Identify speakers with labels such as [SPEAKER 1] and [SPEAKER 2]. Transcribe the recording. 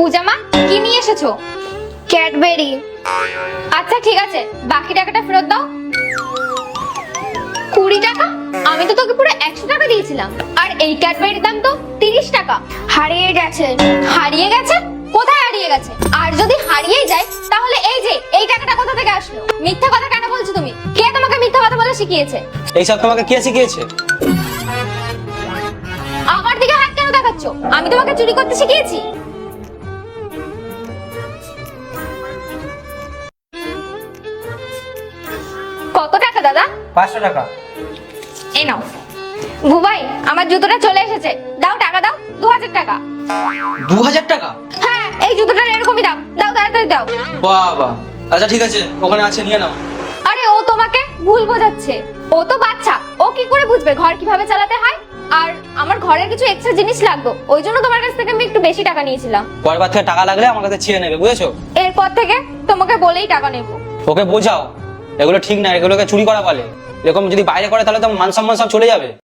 [SPEAKER 1] পূজা মা, কি নিয়ে এসেছো?
[SPEAKER 2] ক্যাডবেরি।
[SPEAKER 1] আচ্ছা ঠিক আছে, বাকি টাকাটা ফেরত দাও। 20 টাকা? আমি তো তোকে পুরো 100 টাকা দিয়েছিলাম, আর এই ক্যাডবেরির দাম তো 30 টাকা।
[SPEAKER 2] হারিয়ে গেছে।
[SPEAKER 1] হারিয়ে গেছে? কোথায় হারিয়ে গেছে? আর যদি হারিয়ে যায় তাহলে এই যে এই টাকাটা কোথা থেকে আসলো? মিথ্যা কথা কেন বলছো তুমি? কে তোমাকে মিথ্যা কথা বলা শিখিয়েছে?
[SPEAKER 3] এইসব তোমাকে কে শিখিয়েছে?
[SPEAKER 1] আমার দিকে হাত কেন দেখাচ্ছ? আমি তোমাকে চুরি করতে শিখিয়েছি? কত টাকা দাদা?
[SPEAKER 3] 500 টাকা।
[SPEAKER 1] এই নাও। বুবাই, আমার জুতোটা চলে এসেছে, দাও টাকা দাও। 2000 টাকা।
[SPEAKER 3] 2000 টাকা?
[SPEAKER 1] হ্যাঁ, এই জুতোটার এরকমই দাম, দাও তাড়াতাড়ি দাও।
[SPEAKER 3] বাবা, আচ্ছা ঠিক আছে, ওখানে আছে, নিয়ে নাও।
[SPEAKER 1] আরে ও তোমাকে ভুল বোঝাচ্ছে। ও তো বাচ্চা, ও কি করে বুঝবে ঘর কিভাবে চালাতে হয়? আর আমার ঘরের কিছু এক্সট্রা জিনিস লাগতো, ওই জন্য তোমার কাছ থেকে আমি একটু বেশি টাকা নিয়েছিলাম।
[SPEAKER 3] পরের বার থেকে টাকা লাগলে আমার কাছে চেয়ে নেবে, বুঝেছো?
[SPEAKER 1] এরপর থেকে তোমাকে বলেই টাকা নেবো।
[SPEAKER 3] ওকে বোঝাও এগুলো ঠিক না, এগুলোকে চুরি করা বলে। এরকম যদি বাইরে করে তাহলে তো মান সম্মান সব চলে যাবে।